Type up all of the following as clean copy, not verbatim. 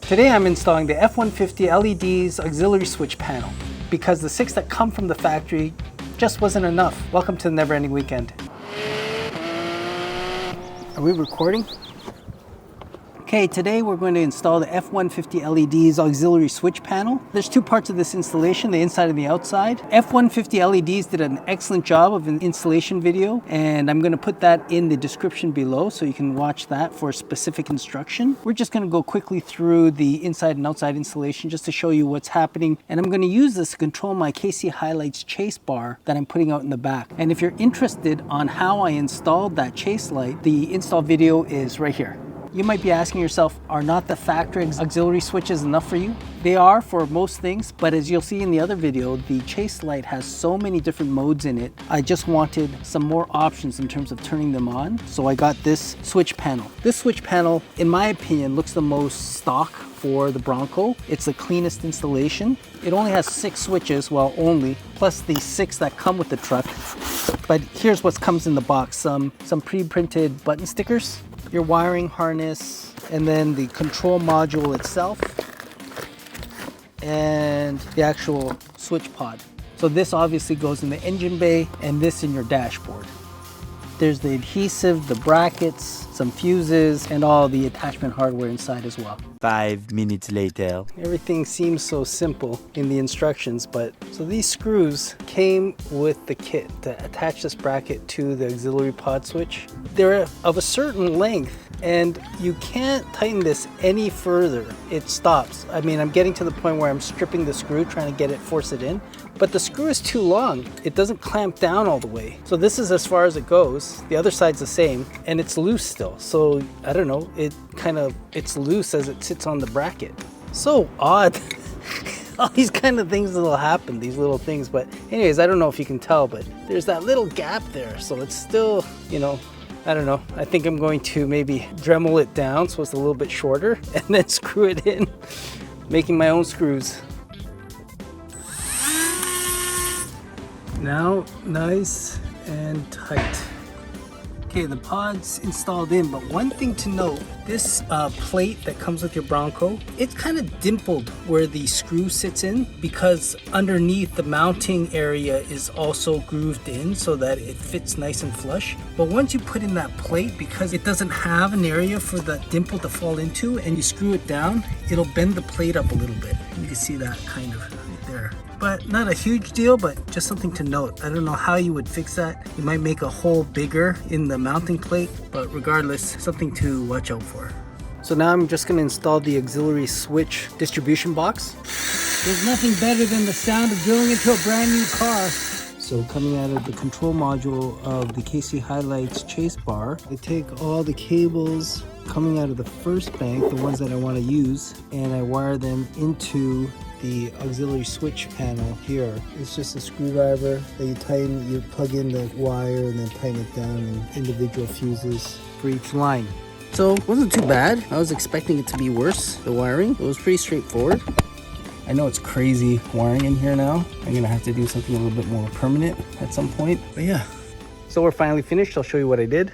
Today I'm installing the F150 LED's auxiliary switch panel because the 6 that come from the factory just wasn't enough. Welcome to the Never Ending Weekend. Are we recording? Okay, today we're going to install the F150 LED's auxiliary switch panel. There's 2 parts of this installation, the inside and the outside. F150 LED's did an excellent job of an installation video, and I'm going to put that in the description below so you can watch that for specific instruction. We're just going to go quickly through the inside and outside installation just to show you what's happening, and I'm going to use this to control my HiLites chase bar that I'm putting out in the back. And if you're interested on how I installed that chase light, the install video is right here. You might be asking yourself, are not the factory auxiliary switches enough for you? They are for most things, but as you'll see in the other video, the chase light has so many different modes in it. I just wanted some more options in terms of turning them on, so I got this switch panel. This switch panel, in my opinion, looks the most stock for the Bronco. It's the cleanest installation. It only has 6 switches, well only, plus the 6 that come with the truck. But here's what comes in the box, some pre-printed button stickers, your wiring harness, and then the control module itself, and the actual switch pod. So this obviously goes in the engine bay, and this in your dashboard. There's the adhesive, the brackets, some fuses, and all the attachment hardware inside as well. 5 minutes later. Everything seems so simple in the instructions, but so these screws came with the kit to attach this bracket to the auxiliary pod switch. They're of a certain length, and you can't tighten this any further. It stops. I mean, I'm getting to the point where I'm stripping the screw, trying to force it in, but the screw is too long. It doesn't clamp down all the way. So this is as far as it goes. The other side's the same, and it's loose still. So I don't know, it's loose as it sits on the bracket. So odd. All these kind of things that'll happen, these little things. But anyways, I don't know if you can tell, but there's that little gap there. So it's still, you know, I don't know. I think I'm going to maybe Dremel it down so it's a little bit shorter and then screw it in, making my own screws. Now, nice and tight. Okay, the pod's installed in, but one thing to note, this plate that comes with your Bronco, it's kind of dimpled where the screw sits in because underneath the mounting area is also grooved in so that it fits nice and flush. But once you put in that plate, because it doesn't have an area for the dimple to fall into and you screw it down, it'll bend the plate up a little bit. You can see that kind of right there. But not a huge deal, but just something to note. I don't know how you would fix that. You might make a hole bigger in the mounting plate, but regardless, something to watch out for. So now I'm just going to install the auxiliary switch distribution box. There's nothing better than the sound of drilling into a brand new car. So coming out of the control module of the HiLites chase bar, I take all the cables coming out of the first bank, the ones that I want to use, and I wire them into the auxiliary switch panel here. It's just a screwdriver that you tighten, you plug in the wire and then tighten it down in individual fuses for each line. So it wasn't too bad. I was expecting it to be worse, the wiring. It was pretty straightforward. I know it's crazy wiring in here now. I'm gonna have to do something a little bit more permanent at some point, but yeah. So we're finally finished. I'll show you what I did.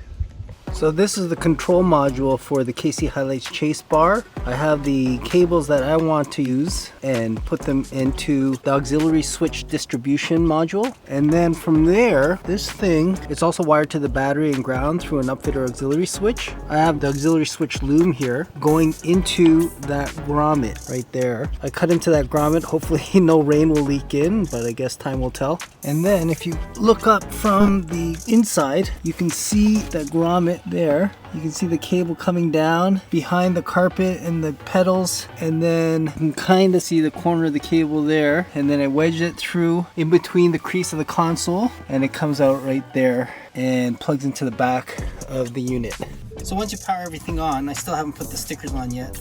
So this is the control module for the HiLites chase bar. I have the cables that I want to use and put them into the auxiliary switch distribution module. And then from there, this thing, it's also wired to the battery and ground through an upfitter auxiliary switch. I have the auxiliary switch loom here going into that grommet right there. I cut into that grommet. Hopefully no rain will leak in, but I guess time will tell. And then if you look up from the inside, you can see that grommet there. You can see the cable coming down behind the carpet and the pedals, and then you can kind of see the corner of the cable there, and then I wedged it through in between the crease of the console, and it comes out right there and plugs into the back of the unit. So once you power everything on, I still haven't put the stickers on yet,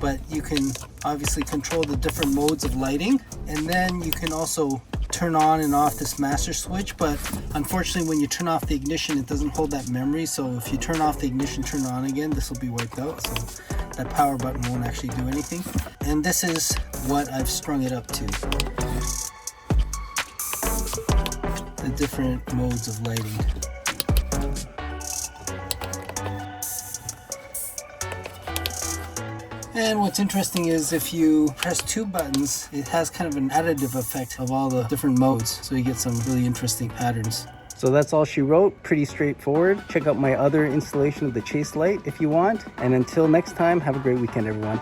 but you can obviously control the different modes of lighting, and then you can also turn on and off this master switch. But unfortunately, when you turn off the ignition, it doesn't hold that memory. So if you turn off the ignition, turn it on again, this will be wiped out. So that power button won't actually do anything. And this is what I've strung it up to. The different modes of lighting. And what's interesting is if you press 2 buttons, it has kind of an additive effect of all the different modes. So you get some really interesting patterns. So that's all she wrote, pretty straightforward. Check out my other installation of the chase light if you want. And until next time, have a great weekend, everyone.